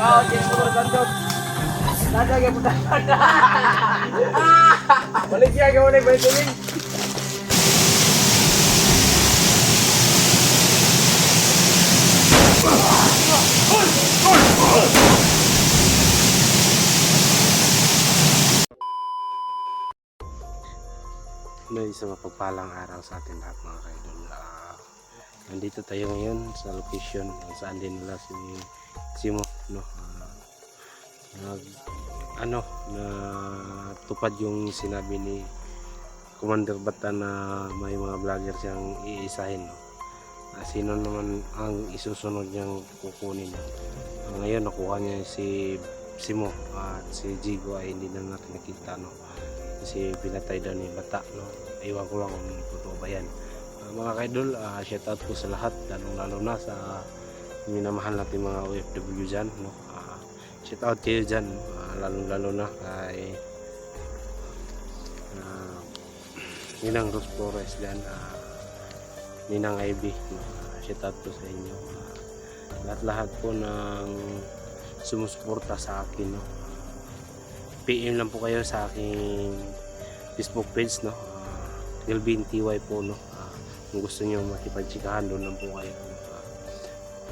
Kini mo sa sandok. Dadag yung puta. Balik siya gawa na vitamin. Isang mapagpalang araw sa atin lahat mga kaidol. Nandito tayo ngayon sa location kung saan din nila si Simo, no? Na tupad yung sinabi ni Commander Bata na may mga vlogger siyang iisahin, no? Sino naman ang isusunod niyang kukunin, no? Ngayon nakuha niya si Simo at si Jigo ay hindi na natin nakita, no? Kasi pinatay daw ni Bata, no? Iwan ko lang kung totoo ba yan. Mga kaidol, shout out po sa lahat, lalo na sa minamahal natin mga OFW dyan, no? Shout out kayo dyan, lalo na kay Ninang Rose Flores dyan, Ninang Ivy, no? Shout out po sa inyo, lahat po ng sumusuporta sa akin, no? PM lang po kayo sa aking Facebook page, no? Kelvin TY po, no? Kung gusto niyo makipagtsikahan, doon lang po kayo.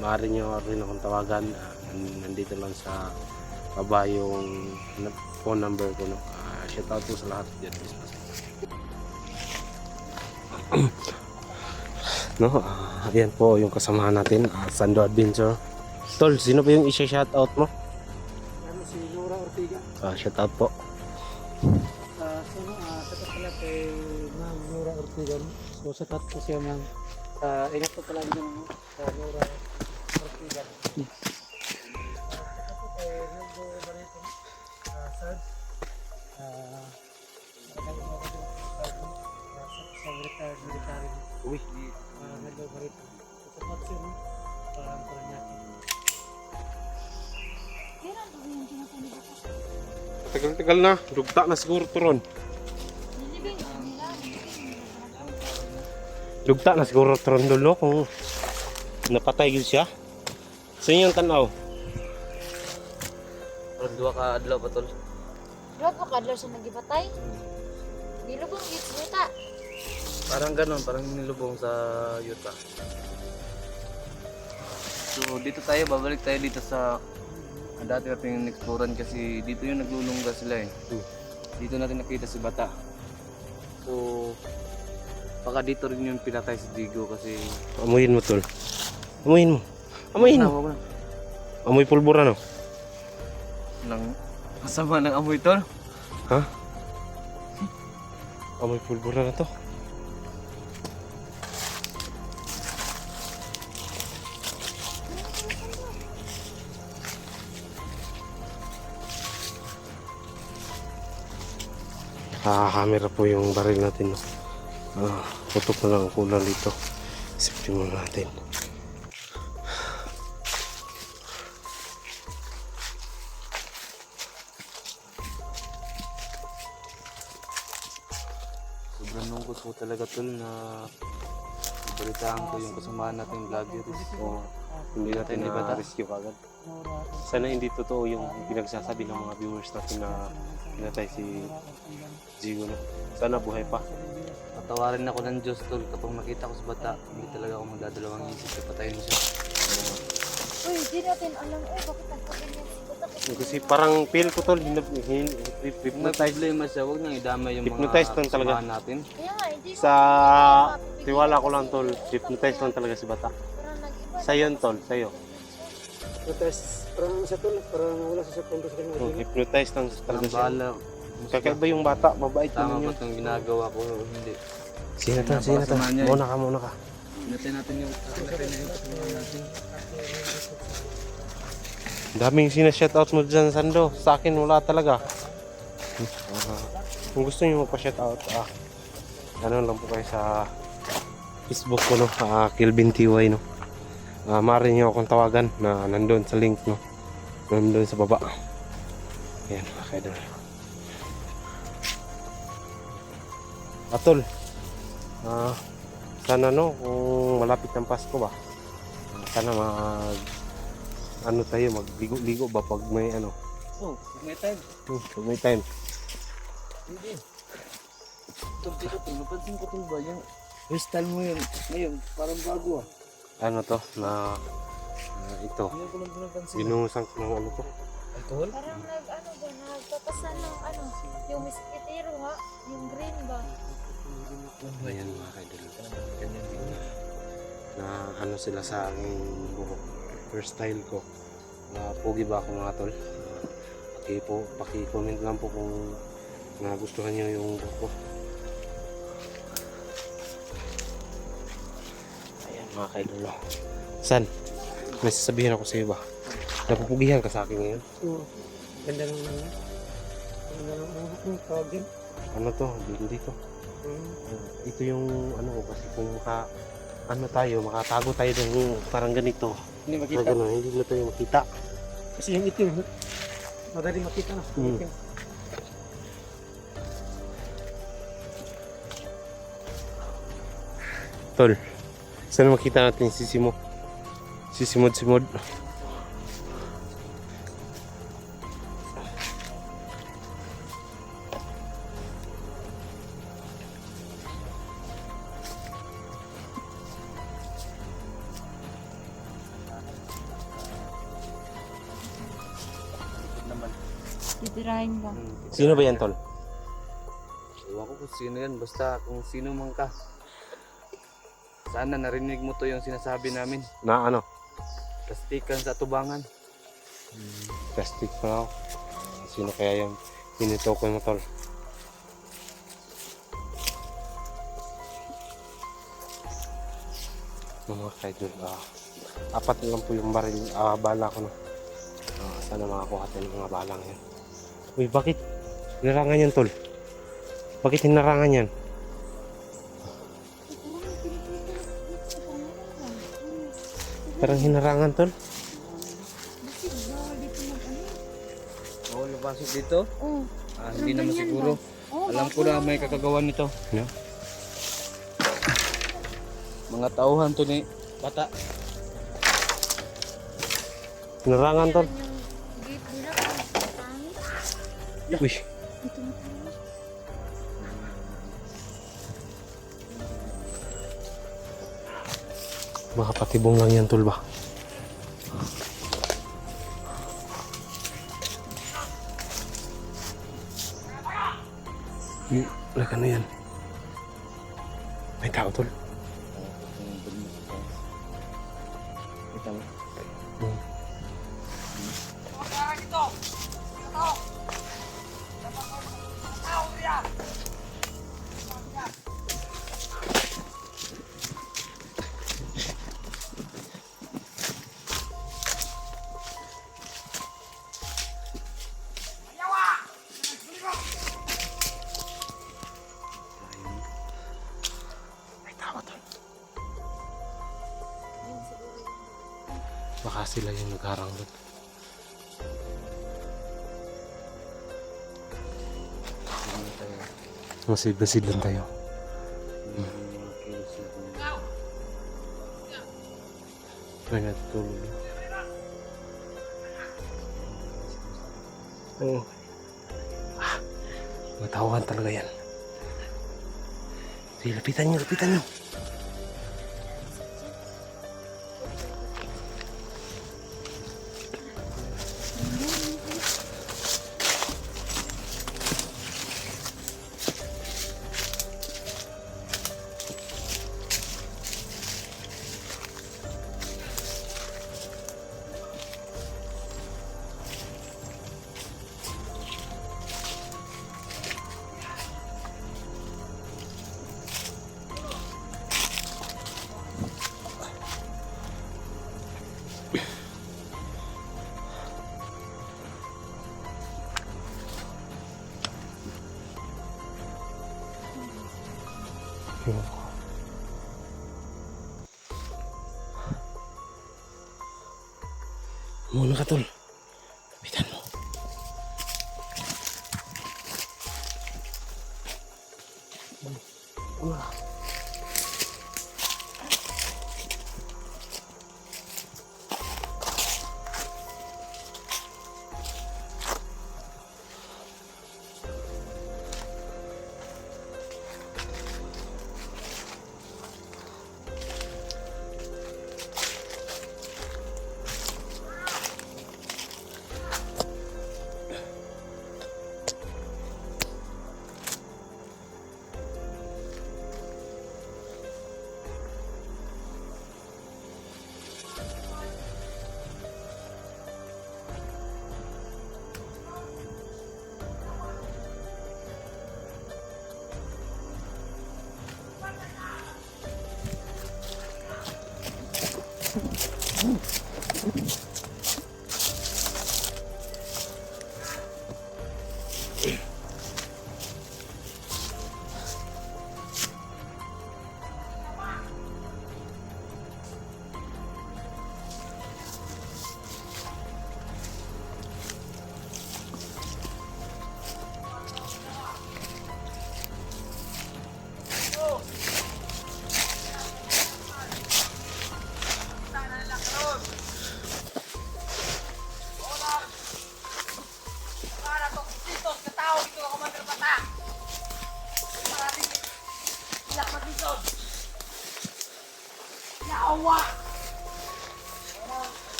Maaari niyo rin akong tawagan, nandito lang sa baba yung phone number ko, no? Shout out po sa lahat dyan. No, ayan po yung kasamahan natin, Sando Adventure. Tol, sino pa yung i-shout out mo? Si Nora Ortiga. Shout out po. Sakat pala kay Ma'am Nora Ortiga. So sakat po siya ng ingat po pala yung Nora Ortiga. Sakat po kay Neldo Barreto. Sarge. Sa retired military. Uy. Neldo Barreto. Sakat siya no. Parang Paranaque. Tagal-tagal na, dugta na siguro turon. Dugta na siguro turon dulo kung napatay gyud siya. Sa inyong tanaw. Dua ka adlaw pa tol. Dua po kadlaw sa nagipatay. Nilubong gid ta. Parang ganon, parang nilubong sa yuta. So dito tayo, babalik tayo dito sa dati natin exploran kasi dito yung naglulungga sila eh. Dito natin nakita si Bata. So baka dito rin yung pinatay si Digo kasi Amuyin mo tol. Amuyin mo. Amuyin mo. wag na. Amoy pulbura no. Nang masama ng amoy tol. Ha? Amoy pulbura na to. Camera po yung baril natin, no? Putok na lang ang kulang dito. Safety muna natin. Sobrang lungkot po talaga tol na balitaan ko yung kasamaan natin vlogger. So, Hindi natin Hindi ba ta? na-rescue kagad. Sana hindi totoo yung pinagsasabi ng mga viewers natin na pinatay si Jigo, no? Sana buhay pa. patawarin ako ng Diyos tol kapag makita ko sa Bata. Hindi talaga ako magdadalawang isip na patayin siya. Uy, di natin alam bakit nagpaganyan si Bata. Kasi parang feel ko tol, Kung may hypnotize problema siya, huwag nang idamay yung Hypnotize lang mga talaga. kasamahan natin. Kaya nga, hindi ko sa mapipigil tiwala ko kasi lang tol, hypnotize lang talaga si Bata. parang nag-iba. Sa yun tol, sa'yo. Protest. Parang sa tol, parang wala sa punto sa kanya. Hypnotize lang talaga Parang siya. bahala. Kakaiba yung bata, mabait Tama naman ba yun. itong ginagawa ko o hindi? Sige na to. Napakasama niya eh. Muna ka. Pinatay natin yung kasamahan natin. Daming sinashoutout mo dyan, Sando. Sa akin, wala talaga. Kung gusto nyo magpa-shoutout, ano lang po kayo sa Facebook ko, no? Kelvin TY, no? Maaari nyo akong tawagan na nandun sa link, no? Nandun sa baba. Ayan, okay doon. Atol, sana no, kung malapit ng Pasko ba, sana ano tayo, magligo-ligo ba pag may ano? Oh, may time. Pag may time. Hindi. Dito, napansin ko tol ba yung hairstyle mo yun? Ngayon, parang bago ah. Ano to, na ito. Ngayon ko lang napansin. Binuhusan ko ng ano to. Alcohol? Parang nagpapasan ng yung miskitero ha, yung green ba? Ayan mga kaidol. Na ano sila sa aking buhok. First style ko. Pogi ba ako mga tol? Paki-comment lang po kung nagustuhan nyo yung buhok ko. Ayan mga kaidol. San? May sasabihin ako sa iyo ba? Napupugihan ka sa akin ngayon? Oo. Ganda ng ano. Ganda ng buhok mo. Tawag din. Ano to? Hindi to. Ito yung ano ko kasi kung makatago tayo ng parang ganito. Hindi Na makita. gano'n, hindi na tayo makita. Kasi yung itim, madali makita na. Itim. Tol, saan makita natin yung sisi mo? Sisimod-simod. Naman. Titirahin ba? Sino ba yan, Tol? Ewan ko kung sino yan, basta kung sino man ka. Sana narinig mo to yung sinasabi namin. Na ano? Plastikan sa tubangan. Plastic pa ako. Sino kaya yung pinitokoy mo, Tol? Mga kaidol, apat lang po yung baril, bala ko na. Sana makakuha tayo ng mga balang yan. Uy, bakit hinarangan yan, Tol? Bakit hinarangan yan? Parang hinarangan, Tol. Bawal na pasok dito? Oo. Hindi naman siguro. Oo, Alam ko na may kakagawan nito. No? Mga tauhan to ni bata. Hinarangan, Tol. Yung gate nila, pangit. Uy, Dito na tayo. baka patibong lang yan, Tol ba? Like ano yan? May tao, Tol. Kita mo. May tao, Tol. Baka sila yung nagharang doon. Masid lang tayo. May natutulog. Oo. Matawagan talaga yan. Sige, lapitan nyo, lapitan nyo. Ewan ko. Muna ka, Tol. Lapitan mo.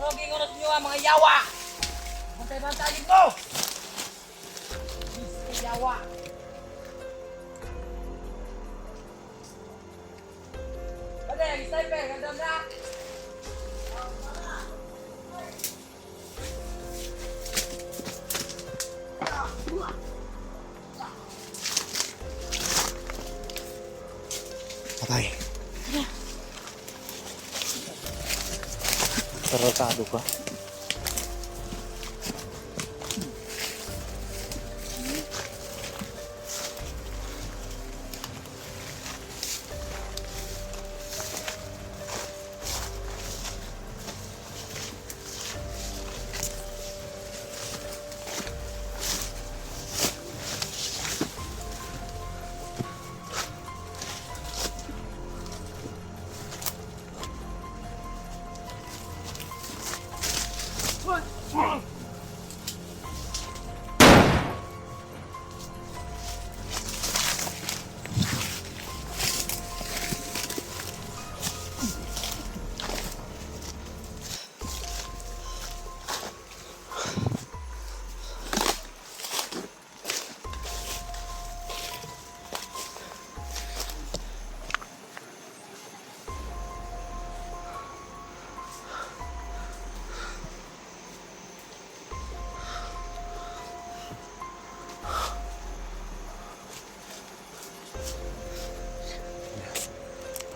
Mga oras nyo mga yawa! Bantay-bantay dito! Mga yawa! Bade, sniper, ganda na! Patay. Tarantado ka.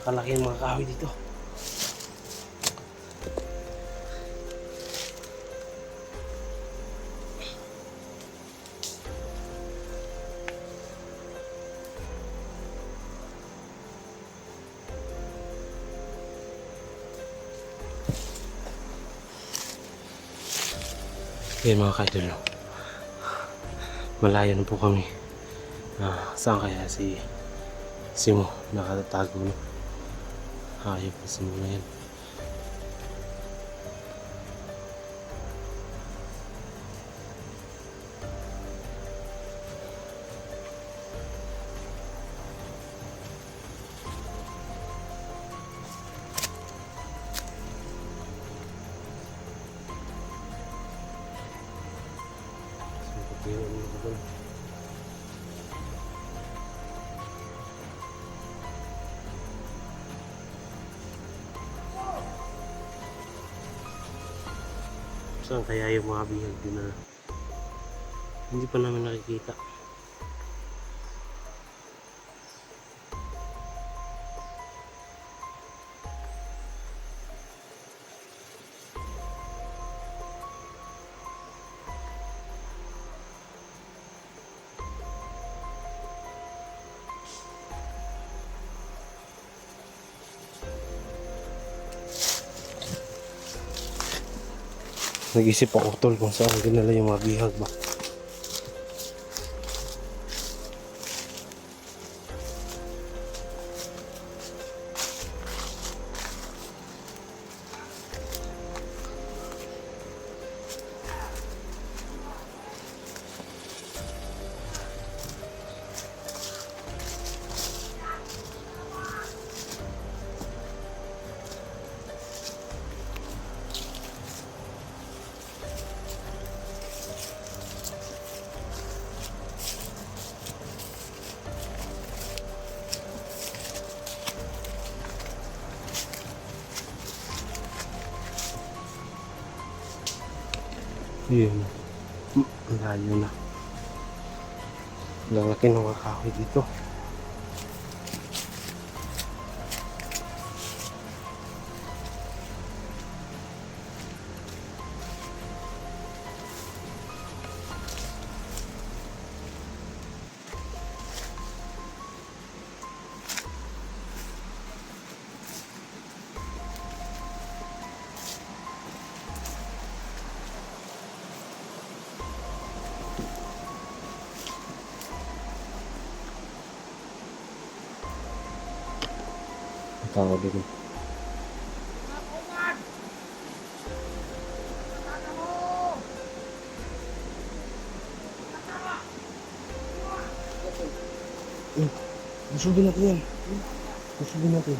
Nakalaki yung mga kahoy dito. Yan mga kaidol, malayo na po kami. Saan kaya si Mo nakatatago no? Hayop na si Mo na yan. Saan kaya yung mga bihag din na hindi pa namin nakikita? Nag-isip ako tol kung saan dinala yung mga bihag ba. Yun. Layo na. Lalaki ng mga kahoy dito. tao din. Usubin natin yan. Usubin natin.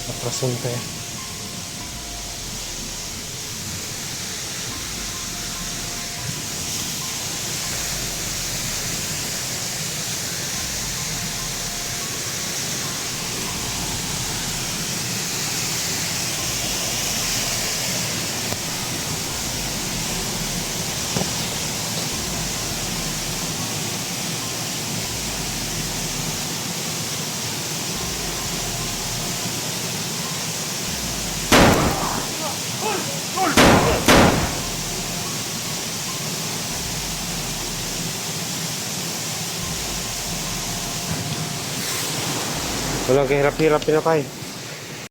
Atrasan tayo. Walang kahirap-hirap pinakay.